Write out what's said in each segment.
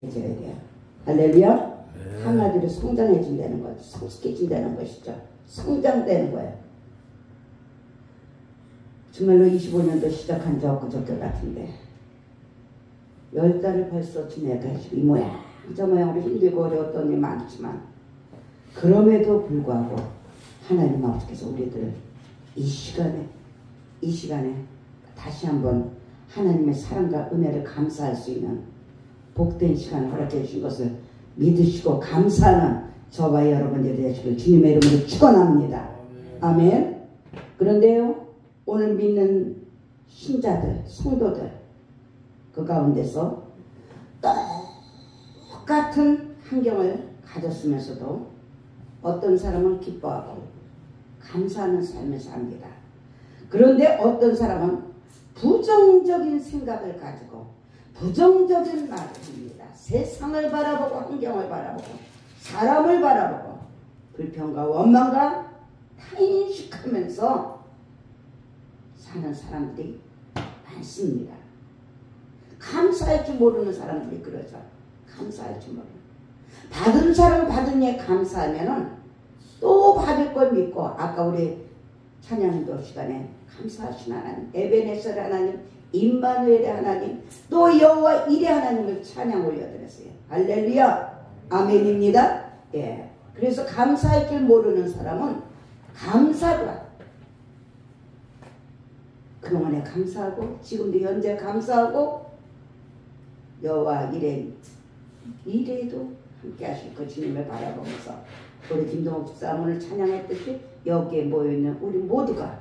해줘야 돼요. 할렐루야. 한마디로 성장해진다는 거죠. 성숙해진다는 것이죠. 성장되는 거예요. 정말로 25년도 시작한 지 엊그저께 같은데 10달을 벌써 지내가지고 이 모양 저 모양으로 힘들고 어려웠던 일이 많지만 그럼에도 불구하고 하나님 아버지께서 우리들 이 시간에 다시 한번 하나님의 사랑과 은혜를 감사할 수 있는 복된 시간을 허락해 주신 것을 믿으시고 감사하는 저와 여러분들이 되시길 주님의 이름으로 축원합니다. 아멘. 그런데요, 오늘 믿는 신자들, 성도들 그 가운데서 똑같은 환경을 가졌으면서도 어떤 사람은 기뻐하고 감사하는 삶을 삽니다. 그런데 어떤 사람은 부정적인 생각을 가지고 부정적인 말을 합니다. 세상을 바라보고 환경을 바라보고 사람을 바라보고 불평과 원망과 타인식하면서 사는 사람들이 많습니다. 감사할 줄 모르는 사람들이 그러죠. 감사할 줄 모르는. 받은 사람 받은 예 감사하면은 또 받을 걸 믿고 아까 우리 찬양도 시간에 감사하신 하나님, 에베네셀 하나님, 임마누엘의 하나님, 또 여호와 일의 하나님을 찬양 올려드렸어요. 할렐루야. 아멘입니다. 예. 그래서 감사할 줄 모르는 사람은 감사가 그동안에 감사하고 지금도 현재 감사하고 여호와 일에도 함께 하실 그 주님을 바라보면서 우리 김동욱 집사 오늘 찬양했듯이 여기에 모여있는 우리 모두가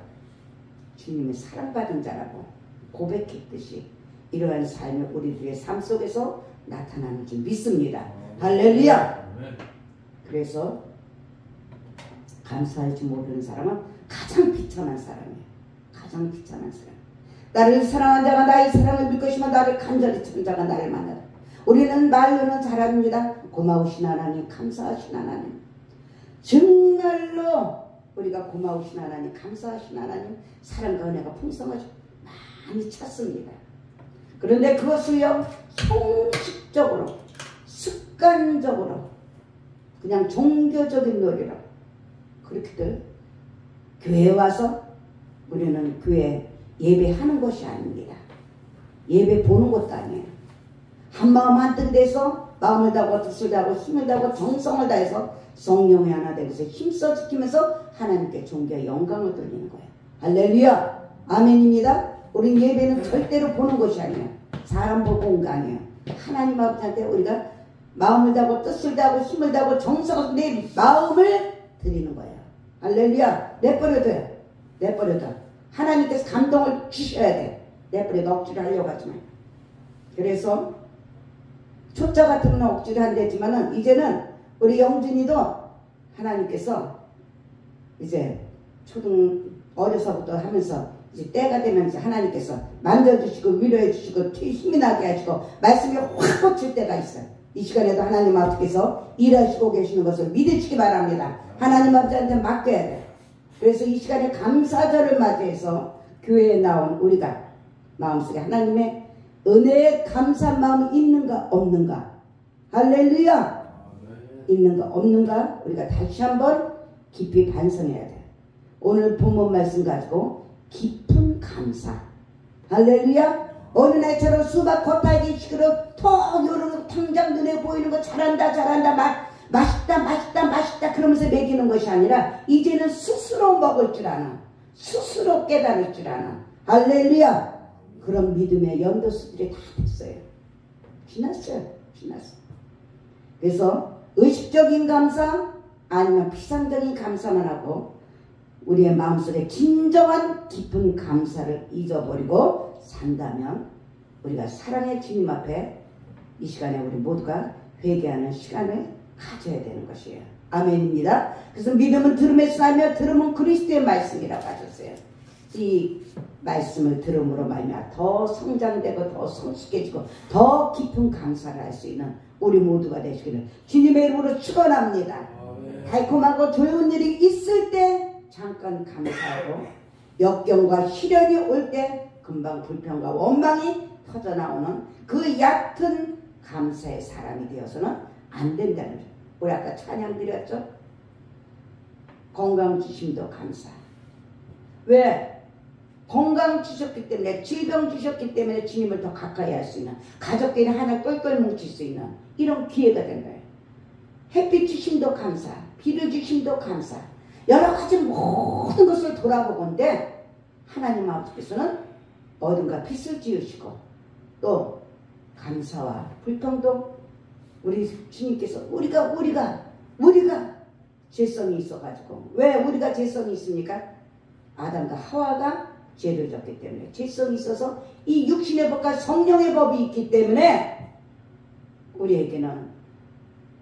주님의 사랑받은 자라고 고백했듯이 이러한 삶이 우리들의 삶 속에서 나타나는 줄 믿습니다. 할렐루야. 그래서 감사할 줄 모르는 사람은 가장 비참한 사람이에요. 가장 비참한 사람. 나를 사랑한 자가 나의 사랑을 믿 것이며 나를 간절히 찾은 자가 나를 만나라. 우리는 말로는 잘합니다. 고마우신 하나님, 감사하신 하나님. 정말로 우리가 고마우신 하나님, 감사하신 하나님, 사랑과 은혜가 풍성하시고 많이 찾습니다. 그런데 그것을요, 형식적으로, 습관적으로, 그냥 종교적인 놀이로 그렇게들 교회에 와서 우리는 교회 예배하는 것이 아닙니다. 예배 보는 것도 아니에요. 한마음 한뜻 돼서 마음을 다하고 뜻을 다하고 힘을 다하고 정성을 다해서 성령이 하나 되면서 힘써 지키면서 하나님께 존귀와 영광을 돌리는 거예요. 할렐루야. 아멘입니다. 우린 예배는 절대로 보는 것이 아니에요. 사람 보고 온 거 아니에요. 하나님 아버지한테 우리가 마음을 다하고 뜻을 다하고 힘을 다하고 정성을 내 마음을 드리는 거예요. 할렐루야. 내버려둬요. 내버려둬. 하나님께서 감동을 주셔야 돼. 내버려둬. 억지로 하려고 하지 마요. 그래서 초짜 같으면 억지로 한대지만은 이제는 우리 영준이도 하나님께서 이제 어려서부터 하면서 이제 때가 되면 이제 하나님께서 만져주시고 위로해주시고 힘이 나게 하시고 말씀이 확 꽂힐 때가 있어요. 이 시간에도 하나님 아버지께서 일하시고 계시는 것을 믿으시기 바랍니다. 하나님 아버지한테 맡겨야 돼. 그래서 이 시간에 감사절을 맞이해서 교회에 나온 우리가 마음속에 하나님의 은혜에 감사한 마음이 있는가 없는가. 할렐루야. 있는가 없는가 우리가 다시 한번 깊이 반성해야 돼. 오늘 본문 말씀 가지고 깊은 감사. 할렐루야. 어린아이처럼 수박 겉핥기 식으로 턱 요런 당장 눈에 보이는 거 잘한다 맛있다 그러면서 먹이는 것이 아니라 이제는 스스로 먹을 줄 아는, 스스로 깨달을 줄 아는. 할렐루야. 그런 믿음의 연도수들이 다 됐어요. 지났어요. 그래서 의식적인 감사 아니면 피상적인 감사만 하고 우리의 마음속에 진정한 깊은 감사를 잊어버리고 산다면 우리가 사랑의 주님 앞에 이 시간에 우리 모두가 회개하는 시간을 가져야 되는 것이에요. 아멘입니다. 그래서 믿음은 들음에서 나며 들음은 그리스도의 말씀이라고 하셨어요. 이 말씀을 들음으로 말미암아 더 성장되고 더 성숙해지고 더 깊은 감사를 할 수 있는 우리 모두가 되시기를 주님의 이름으로 축원합니다. 달콤하고 좋은 일이 있을 때 잠깐 감사하고 역경과 시련이 올 때 금방 불평과 원망이 터져나오는 그 얕은 감사의 사람이 되어서는 안 된다는 거예요. 우리 아까 찬양 드렸죠? 건강 주심도 감사. 왜? 건강 주셨기 때문에, 질병 주셨기 때문에 주님을 더 가까이 할 수 있는, 가족끼리 하나 똘똘 뭉칠 수 있는 이런 기회가 된 거예요. 햇빛 주심도 감사, 비를 주심도 감사, 여러 가지 모든 것을 돌아보건대 하나님 아버지께서는 어딘가 빛을 지으시고 또 감사와 불평도 우리 주님께서 우리가 죄성이 있어가지고, 왜 우리가 죄성이 있습니까? 아담과 하와가 죄를 졌기 때문에 죄성이 있어서 이 육신의 법과 성령의 법이 있기 때문에 우리에게는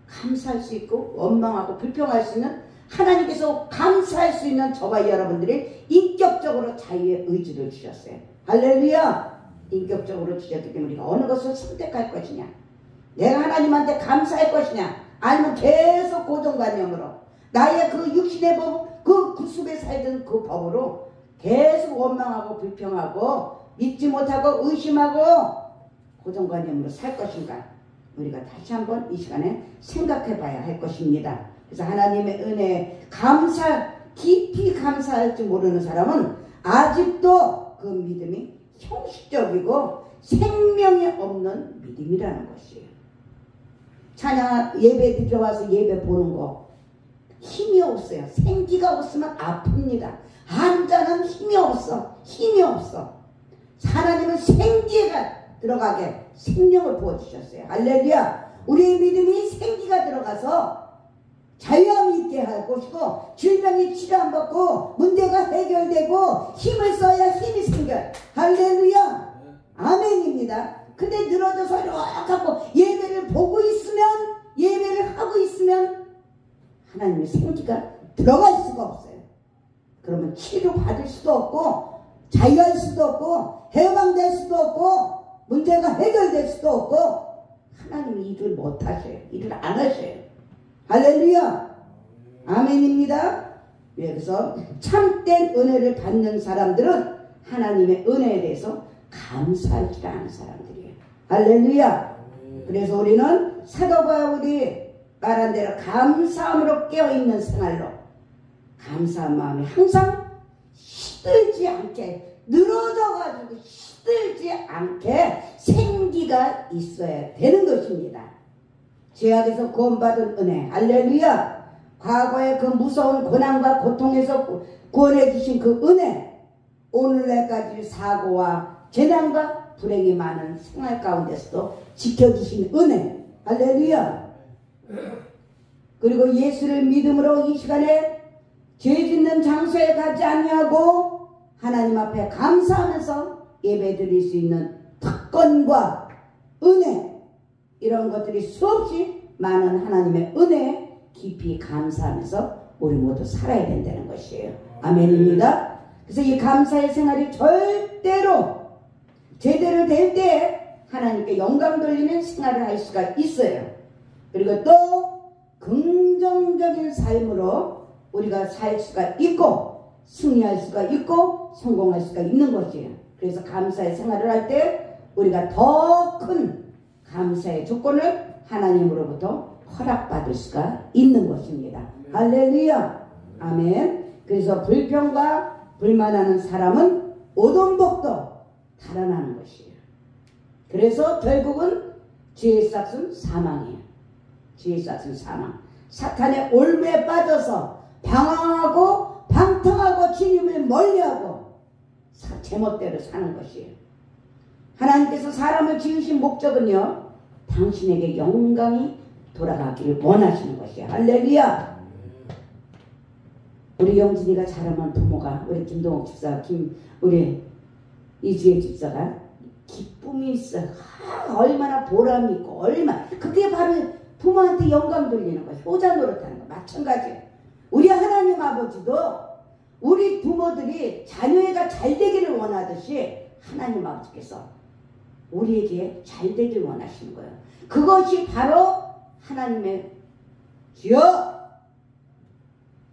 감사할 수 있고 원망하고 불평할 수 있는, 하나님께서 감사할 수 있는 저와 여러분들이 인격적으로 자유의 의지를 주셨어요. 할렐루야! 인격적으로 주셨기 때문에 우리가 어느 것을 선택할 것이냐, 내가 하나님한테 감사할 것이냐, 아니면 계속 고정관념으로 나의 그 육신의 법, 그 구속에 살던 그 법으로 계속 원망하고 불평하고 믿지 못하고 의심하고 고정관념으로 살 것인가, 우리가 다시 한번 이 시간에 생각해 봐야 할 것입니다. 그래서 하나님의 은혜에 깊이 감사할 줄 모르는 사람은 아직도 그 믿음이 형식적이고 생명이 없는 믿음이라는 것이에요. 찬양 예배 들어와서 예배 보는 거 힘이 없어요. 생기가 없으면 아픕니다. 한자는 힘이 없어. 하나님은 생기가 들어가게 생명을 부어주셨어요. 할렐루야. 우리의 믿음이 생기가 들어가서 자유함 있게 할 것이고, 질병이 치료 안 받고 문제가 해결되고 힘을 써야 힘이 생겨요. 할렐루야. 아멘입니다. 근데 늘어져서 이렇게 하고 예배를 보고 있으면, 예배를 하고 있으면 하나님의 생기가 들어갈 수가 없어요. 그러면 치료 받을 수도 없고 자유할 수도 없고 해방될 수도 없고 문제가 해결될 수도 없고 하나님이 일을 못하셔요. 일을 안 하셔요. 할렐루야. 아멘입니다. 그래서 참된 은혜를 받는 사람들은 하나님의 은혜에 대해서 감사할 줄 아는 사람들이에요. 할렐루야. 그래서 우리는 사도가 우리 말한 대로 감사함으로 깨어있는 생활로, 감사한 마음이 항상 시들지 않게, 늘어져가지고 시들지 않게 생기가 있어야 되는 것입니다. 죄악에서 구원받은 은혜, 할렐루야. 과거의 그 무서운 고난과 고통에서 구원해 주신 그 은혜, 오늘날까지 사고와 재난과 불행이 많은 생활 가운데서도 지켜주신 은혜, 할렐루야. 그리고 예수를 믿음으로 이 시간에 죄 짓는 장소에 가지 아니하고 하나님 앞에 감사하면서 예배 드릴 수 있는 특권과 은혜, 이런 것들이 수없이 많은 하나님의 은혜에 깊이 감사하면서 우리 모두 살아야 된다는 것이에요. 아멘입니다. 그래서 이 감사의 생활이 절대로 제대로 될 때 하나님께 영광 돌리는 생활을 할 수가 있어요. 그리고 또 긍정적인 삶으로 우리가 살 수가 있고 승리할 수가 있고 성공할 수가 있는 것이에요. 그래서 감사의 생활을 할 때 우리가 더 큰 감사의 조건을 하나님으로부터 허락받을 수가 있는 것입니다. 할렐루야. 아멘. 그래서 불평과 불만하는 사람은 오돈복도 달아나는 것이에요. 그래서 결국은 죄의 싹은 사망이에요. 죄의 싹은 사망. 사탄의 올무에 빠져서 방황하고 방탕하고 주님을 멀리하고 제멋대로 사는 것이에요. 하나님께서 사람을 지으신 목적은요, 당신에게 영광이 돌아가기를 원하시는 것이에요. 할렐루야. 우리 영진이가 자라면 부모가, 우리 김동욱 집사, 우리 이주혜 집사가 기쁨이 있어. 얼마나 보람이 있고, 그게 바로 부모한테 영광 돌리는 거예요. 효자 노릇하는 거 마찬가지예요. 우리 하나님 아버지도 우리 부모들이 자녀애가 잘 되기를 원하듯이 하나님 아버지께서 우리에게 잘 되길 원하시는 거예요. 그것이 바로 하나님의 주여,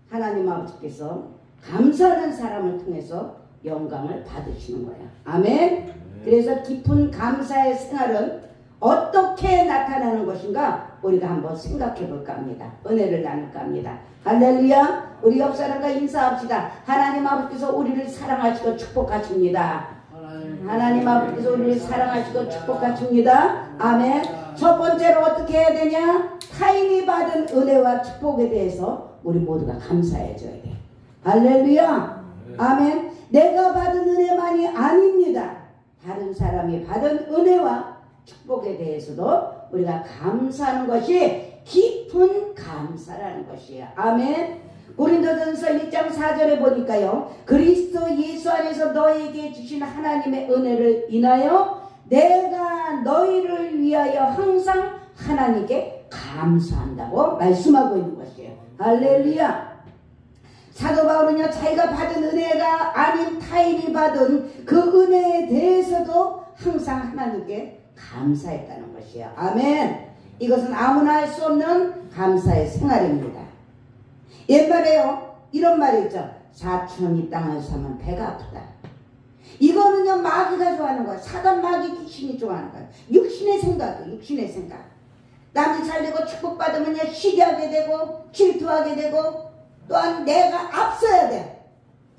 하나님 아버지께서 감사하는 사람을 통해서 영광을 받으시는 거예요. 아멘. 그래서 깊은 감사의 생활은 어떻게 나타나는 것인가 우리가 한번 생각해 볼까 합니다. 은혜를 나눌까 합니다. 할렐루야. 우리 옆 사람과 인사합시다. 하나님 아버지께서 우리를 사랑하시고 축복하십니다. 하나님 아버지께서 우리를 사랑하시고 축복하십니다. 아멘. 첫 번째로 어떻게 해야 되냐? 타인이 받은 은혜와 축복에 대해서 우리 모두가 감사해 줘야 돼. 할렐루야. 아멘. 내가 받은 은혜만이 아닙니다. 다른 사람이 받은 은혜와 축복에 대해서도 우리가 감사하는 것이 깊은 감사라는 것이에요. 아멘. 고린도전서 1장 4절에 보니까요. 그리스도 예수 안에서 너에게 주신 하나님의 은혜를 인하여 내가 너희를 위하여 항상 하나님께 감사한다고 말씀하고 있는 것이에요. 할렐루야. 사도 바울은요, 자기가 받은 은혜가 아닌 타인이 받은 그 은혜에 대해서도 항상 하나님께 감사했다는 것이에요. 아멘. 이것은 아무나 할 수 없는 감사의 생활입니다. 옛말에요, 이런 말이 있죠. 사촌이 땅을 사면 배가 아프다. 이거는요, 마귀가 좋아하는 거야. 사단 마귀 귀신이 좋아하는 거야. 육신의 생각이에요. 육신의 생각. 남이 잘 되고 축복받으면요, 시기하게 되고 질투하게 되고 또한 내가 앞서야 돼.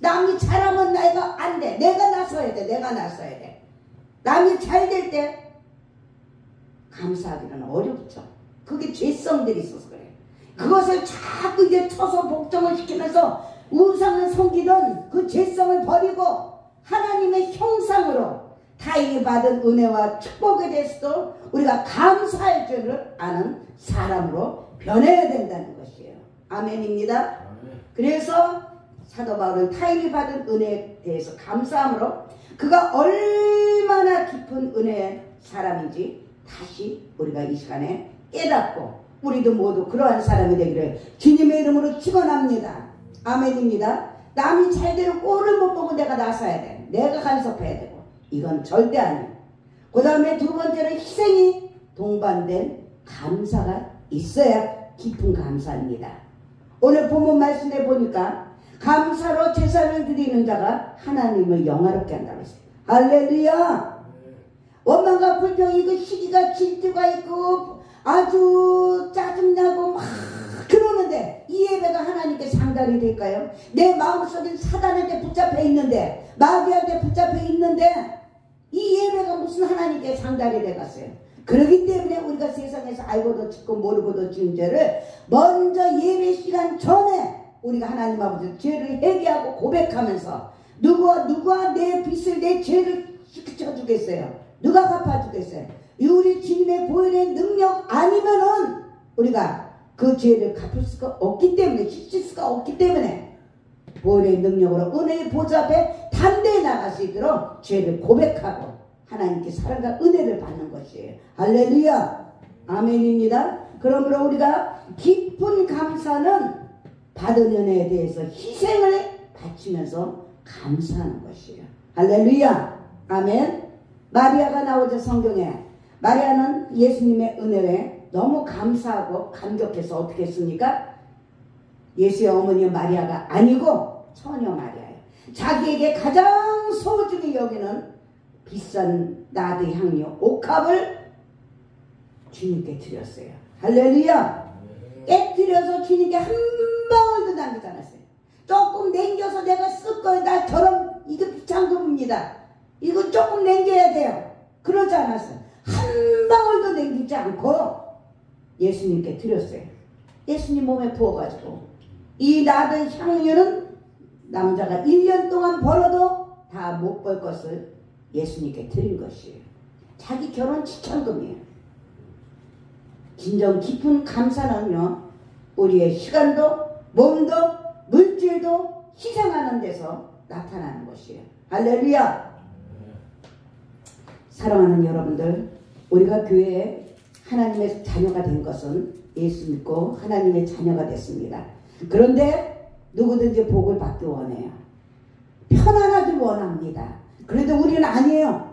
남이 잘하면 내가 안 돼. 내가 나서야 돼. 내가 나서야 돼. 남이 잘 될 때 감사하기는 어렵죠. 그게 죄성들이 있어서 그래요. 그것을 자꾸 이제 쳐서 복종을 시키면서 우상을 섬기던 그 죄성을 버리고 하나님의 형상으로 타인이 받은 은혜와 축복에 대해서도 우리가 감사할 줄을 아는 사람으로 변해야 된다는 것이에요. 아멘입니다. 그래서 사도 바울은 타인이 받은 은혜에 대해서 감사함으로 그가 얼마나 깊은 은혜의 사람인지 다시 우리가 이 시간에 깨닫고 우리도 모두 그러한 사람이 되기를 주님의 이름으로 축원합니다. 아멘입니다. 남이 잘되는 꼴을 못 보고 내가 나서야 돼. 내가 간섭해야 되고 이건 절대 아니에요. 그 다음에 두 번째는 희생이 동반된 감사가 있어야 깊은 감사입니다. 오늘 본문 말씀에 보니까 감사로 제사를 드리는 자가 하나님을 영화롭게 한다고 했어요. 할렐루야. 원망과 불평, 이거 시기가 질투가 있고 아주 짜증나고 막 그러는데 이 예배가 하나님께 상달이 될까요? 내 마음속에 사단한테 붙잡혀 있는데, 마귀한테 붙잡혀 있는데 이 예배가 무슨 하나님께 상달이 되겠어요? 그렇기 때문에 우리가 세상에서 알고도 듣고 모르고도 지은 죄를 먼저 예배 시간 전에 우리가 하나님 아버지 죄를 회개하고 고백하면서 누가 내 빚을, 내 죄를 씻겨주겠어요? 누가 갚아주겠어요? 우리 주님의 보혈의 능력 아니면은 우리가 그 죄를 갚을 수가 없기 때문에, 씻을 수가 없기 때문에 보혈의 능력으로 은혜의 보좌 앞에 담대히 나갈 수 있도록 죄를 고백하고 하나님께 사랑과 은혜를 받는 것이에요. 할렐루야. 아멘입니다. 그러므로 우리가 깊은 감사는 받은 은혜에 대해서 희생을 바치면서 감사하는 것이에요. 할렐루야. 아멘. 마리아가 나오죠, 성경에. 마리아는 예수님의 은혜에 너무 감사하고 감격해서 어떻게 했습니까? 예수의 어머니 마리아가 아니고 처녀 마리아예요. 자기에게 가장 소중히 여기는 비싼 나드 향료 옥합을 주님께 드렸어요. 할렐루야. 깨뜨려서 주님께 한 방울도 남기지 않았어요. 조금 남겨서 내가 쓸 거예요. 나처럼 이거 비창금입니다. 이거 조금 남겨야 돼요. 그러지 않았어요. 한 방울도 남기지 않고 예수님께 드렸어요. 예수님 몸에 부어가지고 이 나드 향료는 남자가 1년 동안 벌어도 다 못 벌 것을 예수님께 드린 것이에요. 자기 결혼 지참금이에요. 진정 깊은 감사는요, 우리의 시간도 몸도 물질도 희생하는 데서 나타나는 것이에요. 할렐루야. 사랑하는 여러분들, 우리가 교회에 하나님의 자녀가 된 것은 예수 믿고 하나님의 자녀가 됐습니다. 그런데 누구든지 복을 받기 원해요. 편안하길 원합니다. 그런데 우리는 아니에요.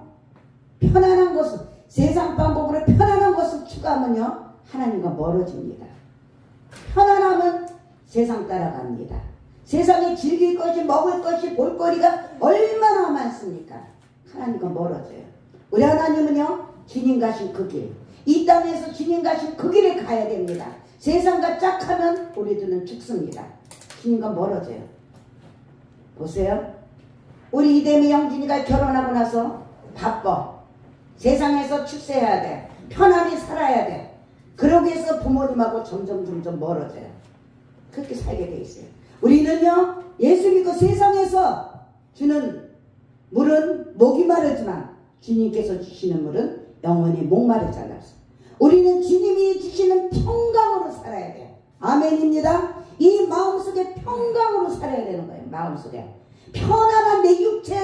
편안한 것을, 세상 방법으로 편안한 것을 추구하면요, 하나님과 멀어집니다. 편안하면 세상 따라갑니다. 세상에 즐길 것이, 먹을 것이, 볼거리가 얼마나 많습니까? 하나님과 멀어져요. 우리 하나님은요, 주님 가신 그 길, 이 땅에서 주님 가신 그 길을 가야 됩니다. 세상과 짝하면 우리들은 죽습니다. 주님과 멀어져요. 보세요. 우리 이대미 영진이가 결혼하고 나서 바빠. 세상에서 출세해야 돼. 편안히 살아야 돼. 그러기 위해서 부모님하고 점점 멀어져요. 그렇게 살게 돼 있어요. 우리는요, 예수 믿고 세상에서 주는 물은 목이 마르지만 주님께서 주시는 물은 영원히 목마르지 않았어요. 우리는 주님이 주시는 평강으로 살아야 돼요. 아멘입니다. 이 마음속에 평강으로 살아야 되는 거예요. 마음속에 편안한 내 육체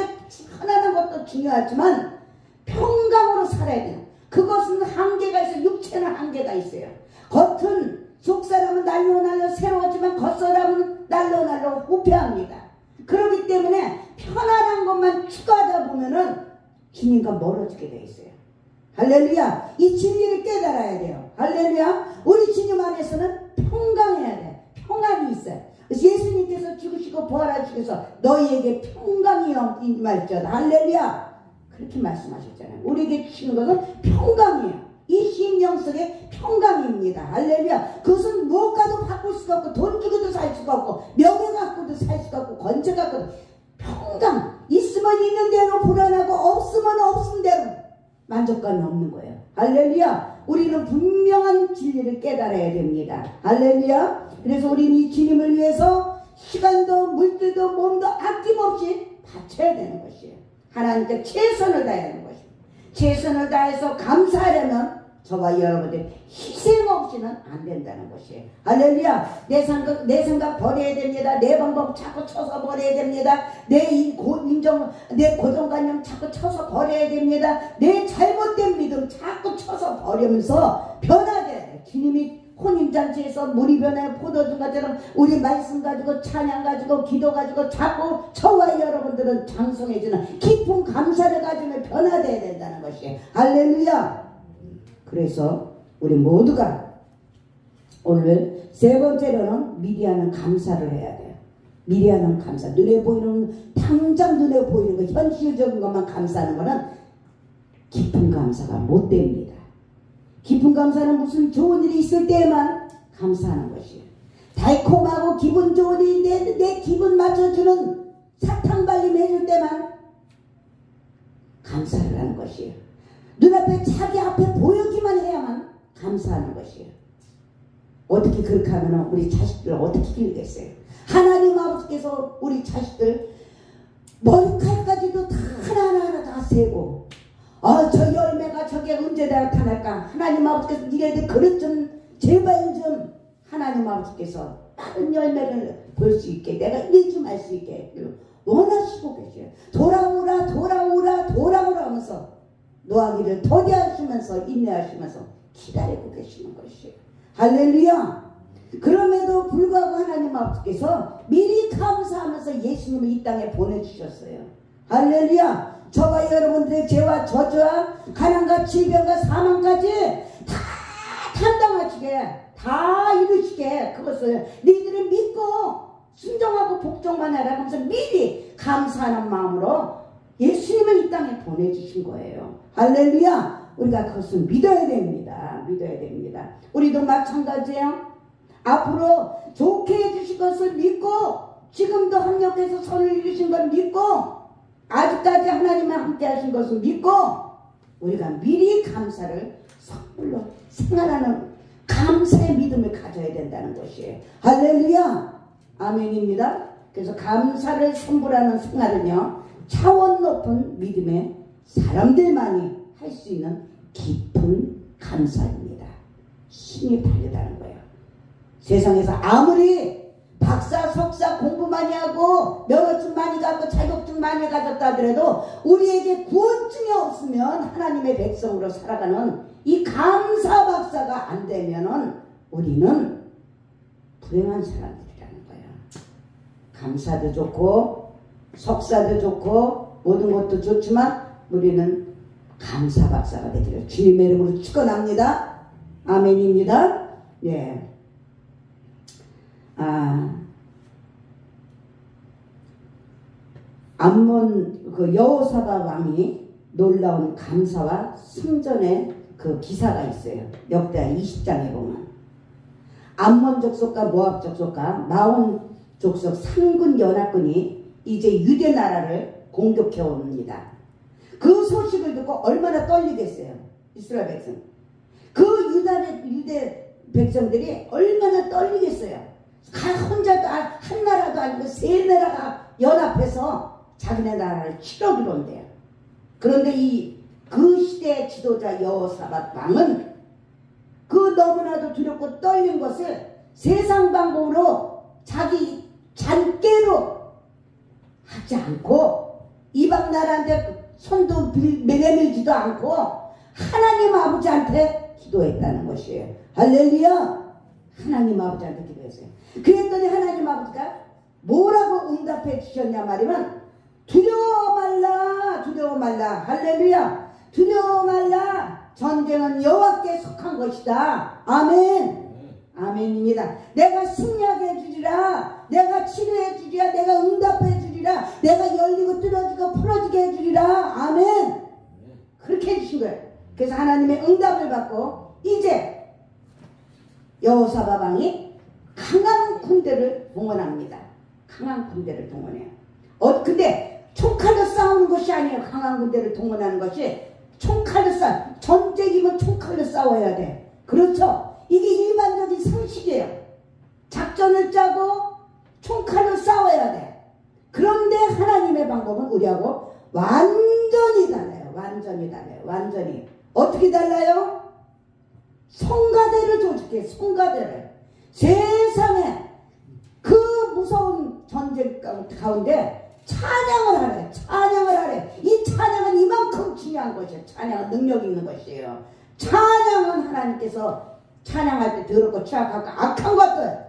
편안한 것도 중요하지만 평강으로 살아야 돼요. 그것은 한계가 있어요. 육체는 한계가 있어요. 겉은 속사람은 날로 새로워지만 겉사람은 날로 후패합니다. 그렇기 때문에 편안한 것만 추구하다 보면은 주님과 멀어지게 돼 있어요. 할렐루야. 이 진리를 깨달아야 돼요. 할렐루야. 우리 주님 안에서는 평강해야 돼. 평안이 있어요. 그래서 예수님께서 죽으시고 부활하시면서 너희에게 평강이 임할지어다. 할렐루야. 그렇게 말씀하셨잖아요. 우리에게 주시는 것은 평강이에요. 이 심령 속에 평강입니다. 할렐루야. 그것은 무엇과도 바꿀 수가 없고 돈 주고도 살 수가 없고 명예 갖고도 살 수가 없고 권세 갖고도 평강. 있으면 있는 대로 불안하고 없으면 없은 대로 만족감이 없는 거예요. 할렐루야. 우리는 분명한 진리를 깨달아야 됩니다. 할렐루야. 그래서 우리는 이 주님을 위해서 시간도 물질도 몸도 아낌없이 바쳐야 되는 것이에요. 하나님께 최선을 다해야 하는 것이에요. 최선을 다해서 감사하려면 저와 여러분들 희생 없이는 안 된다는 것이에요. 할렐루야. 내 생각 버려야 됩니다. 내 방법 자꾸 쳐서 버려야 됩니다. 내 고정관념 자꾸 쳐서 버려야 됩니다. 내 잘못된 믿음 자꾸 쳐서 버리면서 변하게 주님이 혼인잔치에서 물이 변해 포도주 가처럼 우리 말씀 가지고 찬양 가지고 기도 가지고 자꾸 저와 여러분들은 장성해지는 깊은 감사를 가지며 변화되어야 된다는 것이에요. 할렐루야. 그래서 우리 모두가 오늘 세 번째로는 미리 하는 감사를 해야 돼요. 미리 하는 감사. 눈에 보이는 당장 눈에 보이는 거 현실적인 것만 감사하는 거는 깊은 감사가 못 됩니다. 깊은 감사는 무슨 좋은 일이 있을 때에만 감사하는 것이에요. 달콤하고 기분 좋은 일인데 내 기분 맞춰주는 사탕 발림 해줄 때만 감사를 하는 것이에요. 눈앞에 자기 앞에 보여기만 해야만 감사하는 것이에요. 어떻게 그렇게 하면 우리 자식들을 어떻게 기르겠어요? 하나님 아버지께서 우리 자식들 머리카락까지도 다 하나하나 다 세고 저 열매가 저게 언제 나타날까? 하나님 아버지께서 니네들 그릇 좀 제발 좀 하나님 아버지께서 다른 열매를 볼 수 있게 내가 일 좀 할 수 있게 원하시고 계셔요. 돌아오라 하면서 노하기를 더디하시면서 인내하시면서 기다리고 계시는 것이에요. 할렐루야. 그럼에도 불구하고 하나님 아버지께서 미리 감사하면서 예수님을 이 땅에 보내주셨어요. 할렐루야. 저와 여러분들의 죄와 저주와 가난과 질병과 사망까지 다 감당하시게 다 이루시게 그것을 너희들은 믿고 순종하고 복종만 해라 하면서 미리 감사하는 마음으로 예수님을 이 땅에 보내주신 거예요. 할렐루야. 우리가 그것을 믿어야 됩니다. 믿어야 됩니다. 우리도 마찬가지예요. 앞으로 좋게 해주실 것을 믿고 지금도 합력해서 선을 이루신 걸 믿고 아직까지 하나님과 함께 하신 것을 믿고 우리가 미리 감사를 선물로 생활하는 감사의 믿음을 가져야 된다는 것이에요. 할렐루야. 아멘입니다. 그래서 감사를 선물하는 생활은요 차원 높은 믿음의 사람들만이 할 수 있는 깊은 감사입니다. 힘이 다르다는 거예요. 세상에서 아무리 박사, 석사 공부 많이 하고 면허증 많이 갖고 자격증 많이 가졌다 하더라도 우리에게 구원증이 없으면 하나님의 백성으로 살아가는 이 감사 박사가 안 되면은 우리는 불행한 사람들이라는 거예요. 감사도 좋고 석사도 좋고 모든 것도 좋지만 우리는 감사 박사가 되기를 주님의 이름으로 축원합니다. 아멘입니다. 예. 암몬 그 여호사밧 왕이 놀라운 감사와 승전의 그 기사가 있어요. 역대하 20장에 보면 암몬 족속과 모압 족속과 마온 족속 3군 연합군이 이제 유대 나라를 공격해 옵니다. 그 소식을 듣고 얼마나 떨리겠어요. 이스라엘 백성. 그 유대 백성들이 얼마나 떨리겠어요. 혼자도 한 나라도 아니고 세 나라가 연합해서 자기네 나라를 치러기로 한대요. 그런데 그 시대의 지도자 여호사밧 왕은 그 너무나도 두렵고 떨린 것을 세상 방법으로 자기 잔꾀로 하지 않고 이방 나라한테 손도 내밀지도 않고 하나님 아버지한테 기도했다는 것이에요. 할렐루야. 하나님 아버지한테 기도했어요. 그랬더니 하나님 아버지가 뭐라고 응답해 주셨냐 말이면 두려워 말라, 두려워 말라. 할렐루야. 두려워 말라. 전쟁은 여호와께 속한 것이다. 아멘. 아멘입니다. 내가 승리하게 해주리라. 내가 치료해 주리라. 내가 응답해 주리라. 내가 열리고 뚫어지고 풀어지게 해주리라. 아멘. 그렇게 해주신 거예요. 그래서 하나님의 응답을 받고 이제 여호사밧 왕이 강한 군대를 동원합니다. 강한 군대를 동원해요. 근데 총칼로 싸우는 것이 아니에요. 강한 군대를 동원하는 것이 총칼로 전쟁이면 총칼로 싸워야 돼. 그렇죠? 이게 일반적인 상식이에요. 작전을 짜고 총칼로 싸워야 돼. 그런데 하나님의 방법은 우리하고 완전히 달라요. 완전히 달라요. 완전히. 어떻게 달라요? 성가대를 조직해. 성가대를. 세상에 그 무서운 전쟁 가운데 찬양을 하래. 찬양을 하래. 이 찬양은 이만큼 중요한 것이에요. 찬양은 능력 있는 것이에요. 찬양은 하나님께서 찬양할 때 더럽고 취약하고 악한 것들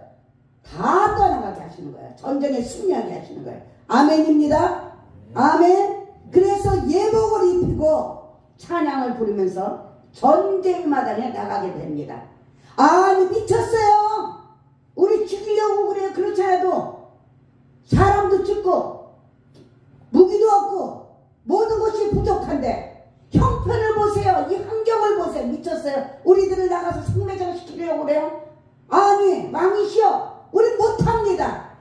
다 떠나가게 하시는 거예요. 전쟁에 승리하게 하시는 거예요. 아멘입니다. 아멘. 그래서 예복을 입히고 찬양을 부르면서 전쟁마당에 나가게 됩니다. 아니 미쳤어요. 우리 죽이려고 그래요. 그렇지 않아도 사람도 죽고 무기도 없고 모든 것이 부족한데 형편을 보세요. 이 환경을 보세요. 미쳤어요. 우리들을 나가서 생매장 시키려고 그래요. 아니 왕이시여 우린 못합니다.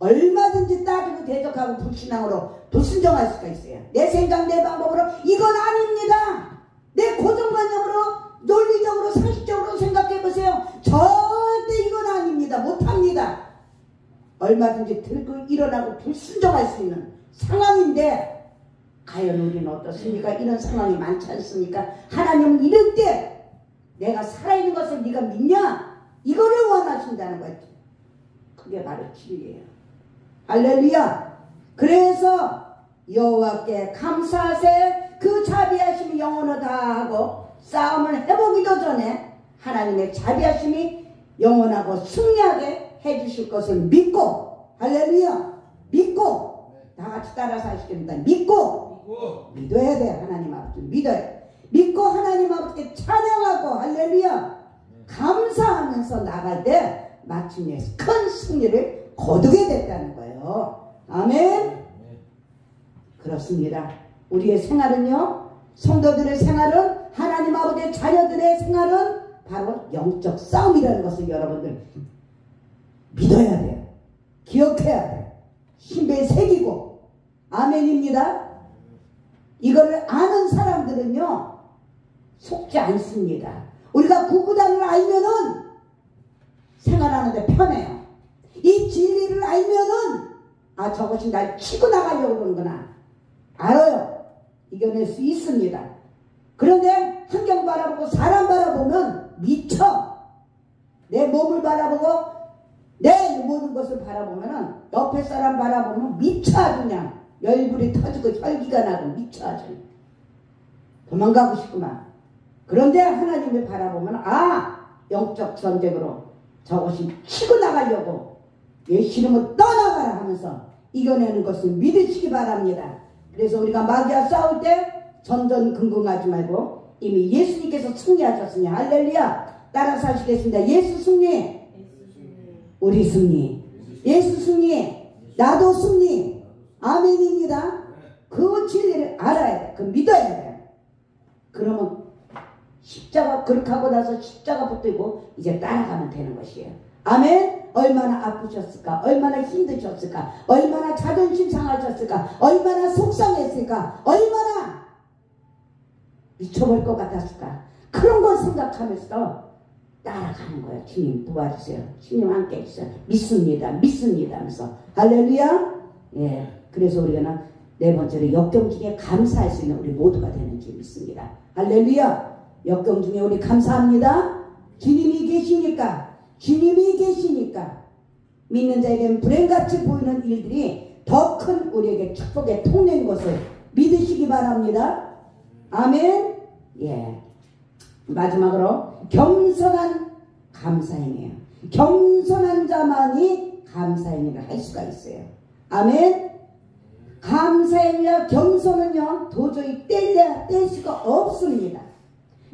얼마든지 따지고 대적하고 불신앙으로 불순종할 수가 있어요. 내 생각 내 방법으로 이건 아닙니다. 내 고정관념으로 논리적으로 상식적으로 생각해 보세요. 절대 이건 아닙니다. 못합니다. 얼마든지 들고 일어나고 불순종할 수 있는 상황인데 과연 우리는 어떻습니까? 이런 상황이 많지 않습니까? 하나님은 이럴 때 내가 살아있는 것을 네가 믿냐? 이거를 원하신다는 거죠. 그게 바로 진리예요. 할렐루야. 그래서 여호와께 감사하세. 그 자비하심이 영원하다 하고 싸움을 해보기도 전에 하나님의 자비하심이 영원하고 승리하게 해주실 것을 믿고, 할렐루야, 믿고, 다 같이 따라서 하시겠습니다. 믿고 믿어야 돼. 하나님 아버지 믿어요. 믿고 하나님 아버지께 찬양하고, 할렐루야, 감사하면서 나갈 때 마침내 큰 승리를 거두게 됐다는 거예요. 아멘. 그렇습니다. 우리의 생활은요, 성도들의 생활은, 하나님 아버지의 자녀들의 생활은 바로 영적 싸움이라는 것을 여러분들 믿어야 돼요. 기억해야 돼요. 심배에 새기고. 아멘입니다. 이거를 아는 사람들은요 속지 않습니다. 우리가 구구단을 알면은 생활하는데 편해요. 이 진리를 알면은 아, 저것이 날 치고 나가려고 그러는구나 알아요. 이겨낼 수 있습니다. 그런데 환경 바라보고 사람 바라보면 미쳐. 내 몸을 바라보고 내 모든 것을 바라보면은 옆에 사람 바라보면 미쳐. 그냥 열불이 터지고 혈기가 나고 미쳐. 아주 도망가고 싶구만. 그런데 하나님을 바라보면 아, 영적 전쟁으로 저것이 치고 나가려고 내 싫으면 떠나가라 하면서 이겨내는 것을 믿으시기 바랍니다. 그래서 우리가 마귀와 싸울 때 전전긍긍하지 말고 이미 예수님께서 승리하셨으니 할렐루야. 따라서 하시겠습니다. 예수 승리, 우리 승리, 예수 승리, 나도 승리. 아멘입니다. 그 그 진리를 알아야 돼. 그 믿어야 돼. 그러면 십자가 그렇게 하고 나서 십자가 붙들고 이제 따라가면 되는 것이에요. 아멘. 얼마나 아프셨을까, 얼마나 힘드셨을까, 얼마나 자존심 상하셨을까, 얼마나 속상했을까, 얼마나 미쳐버릴 것 같았을까. 그런 걸 생각하면서 따라가는 거예요. 주님 도와주세요. 주님 함께 해주세요. 믿습니다. 믿습니다 하면서 할렐루야. 예. 그래서 우리가 네 번째로 역경 중에 감사할 수 있는 우리 모두가 되는 줄 믿습니다. 할렐루야. 역경 중에 우리 감사합니다. 주님이 계시니까, 주님이 계시니까 믿는 자에게는 불행같이 보이는 일들이 더 큰 우리에게 축복의 통로인 것을 믿으시기 바랍니다. 아멘. 예. 마지막으로 겸손한 감사행위예요. 겸손한 자만이 감사행위를 할 수가 있어요. 아멘. 감사행위와 겸손은요 도저히 뗄 수가 없습니다.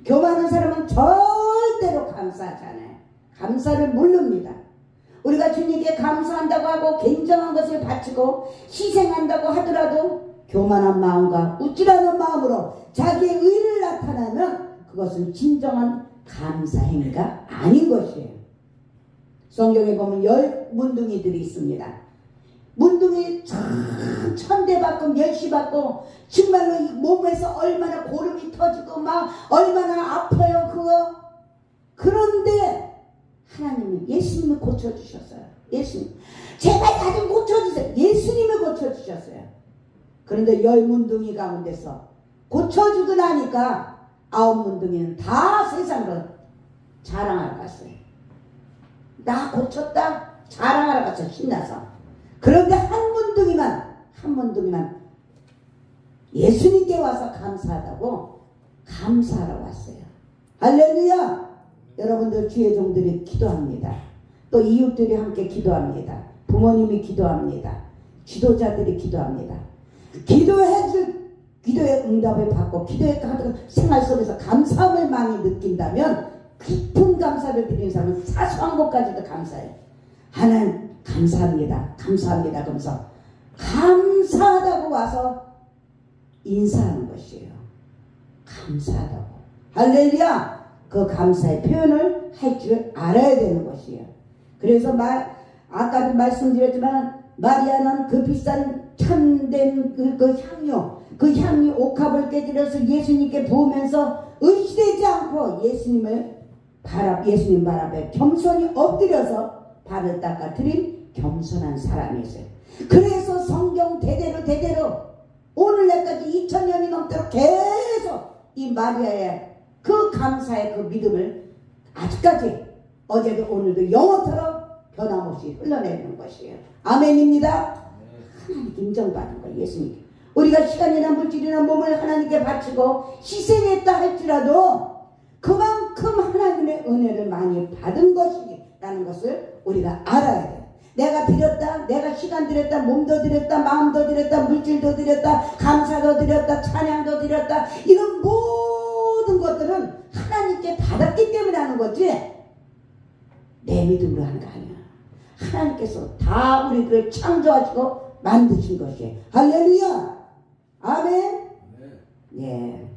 교만한 사람은 절대로 감사하지 않아요. 감사를 모릅니다. 우리가 주님께 감사한다고 하고 굉장한 것을 바치고 희생한다고 하더라도 교만한 마음과 우쭐하는 마음으로 자기의 의를 나타내면 그것은 진정한 감사 행위가 아닌 것이에요. 성경에 보면 10 문둥이들이 있습니다. 문둥이 천대 받고 멸시 받고 정말로 이 몸에서 얼마나 고름이 터지고 막 얼마나 아파요 그거. 그런데 하나님이 예수님을 고쳐주셨어요. 예수님 제발 나 좀 고쳐주세요. 예수님을 고쳐주셨어요. 그런데 10 문둥이 가운데서 고쳐주고 나니까 9 문둥이는 다 세상으로 자랑하러 갔어요. 나 고쳤다 자랑하러 갔어. 신나서. 그런데 한 문둥이만 예수님께 와서 감사하다고 감사하러 왔어요. 할렐루야. 여러분들 주의 종들이 기도합니다. 또 이웃들이 함께 기도합니다. 부모님이 기도합니다. 지도자들이 기도합니다. 기도의 응답을 받고 기도의 생활 속에서 감사함을 많이 느낀다면 깊은 감사를 드리는 사람은 사소한 것까지도 감사해요. 하나님 감사합니다. 감사합니다. 그러면서 감사하다고 와서 인사하는 것이에요. 감사하다고. 할렐루야. 그 감사의 표현을 할 줄 알아야 되는 것이에요. 그래서 아까도 말씀드렸지만 마리아는 그 비싼 참된 그 향유 옥합을 깨뜨려서 예수님께 부으면서 의시되지 않고 예수님 발 앞에 겸손히 엎드려서 발을 닦아 드린 겸손한 사람이었어요. 그래서 성경 대대로 오늘날까지 2000년이 넘도록 계속 이 마리아의 그 감사의 그 믿음을 아직까지 어제도 오늘도 영원토록 변함없이 흘러내리는 것이에요. 아멘입니다. 하나님께 인정받는 거예요. 예수님. 우리가 시간이나 물질이나 몸을 하나님께 바치고 희생했다 할지라도 그만큼 하나님의 은혜를 많이 받은 것이라는 것을 우리가 알아야 돼요. 내가 드렸다, 내가 시간 드렸다, 몸도 드렸다, 마음도 드렸다, 물질도 드렸다, 감사도 드렸다, 찬양도 드렸다, 이런 모든 것들은 하나님께 받았기 때문에 하는 거지 내 믿음으로 하는 거 아니야. 하나님께서 다 우리들을 창조하시고 만드신 것이에요. 할렐루야. 아멘. 예.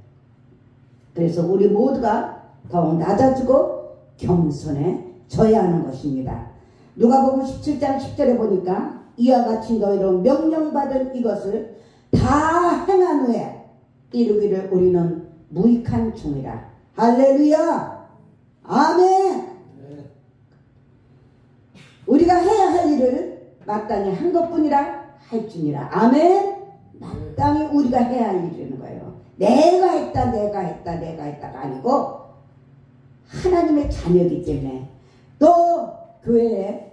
그래서 우리 모두가 더 낮아지고 겸손해져야 하는 것입니다. 누가복음 17장 10절에 보니까 이와 같이 너희로 명령받은 이것을 다 행한 후에 이루기를 우리는 무익한 종이라. 할렐루야. 아멘. 우리가 해야 할 일을 마땅히 한 것뿐이라 할지니라. 아멘. 마땅히 우리가 해야 할 일이라는 거예요. 내가 했다가 아니고 하나님의 자녀이기 때문에 또 교회의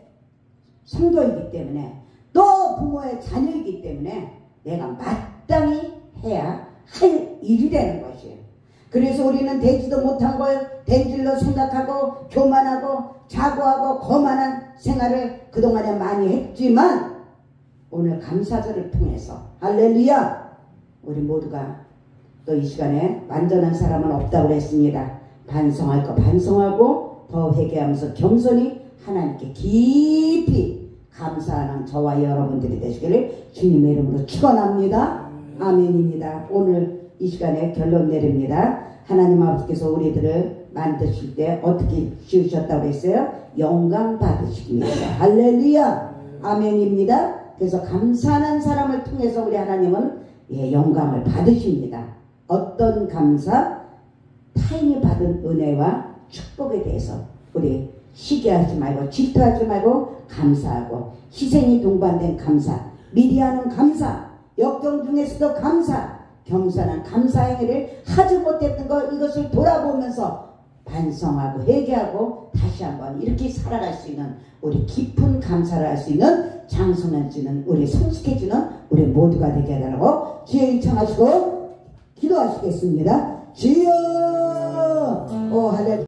성도이기 때문에 또 부모의 자녀이기 때문에 내가 마땅히 해야 할 일이라는 것이에요. 그래서 우리는 되지도 못한 걸 된 줄로 생각하고 교만하고 자고하고 거만한 생활을 그동안에 많이 했지만 오늘 감사절을 통해서 할렐루야 우리 모두가 또 이 시간에 완전한 사람은 없다고 했습니다. 반성할 거 반성하고 더 회개하면서 겸손히 하나님께 깊이 감사하는 저와 여러분들이 되시기를 주님의 이름으로 축원합니다. 아멘입니다. 오늘 이 시간에 결론 내립니다. 하나님 아버지께서 우리들을 만드실 때 어떻게 지으셨다고 했어요? 영광 받으시기 위해서. 할렐루야. 아멘입니다. 그래서 감사하는 사람을 통해서 우리 하나님은 영광을 받으십니다. 어떤 감사? 타인이 받은 은혜와 축복에 대해서 우리 시기하지 말고 질투하지 말고 감사하고, 희생이 동반된 감사, 미리 하는 감사, 역경 중에서도 감사, 겸손한 감사 행위를 하지 못했던 것, 이것을 돌아보면서 반성하고 회개하고 다시 한번 이렇게 살아갈 수 있는, 우리 깊은 감사를 할 수 있는, 장성해지는, 우리 성숙해지는 우리 모두가 되게 해달라고 주여 청하시고 기도하시겠습니다. 주여. 오 할렐루야.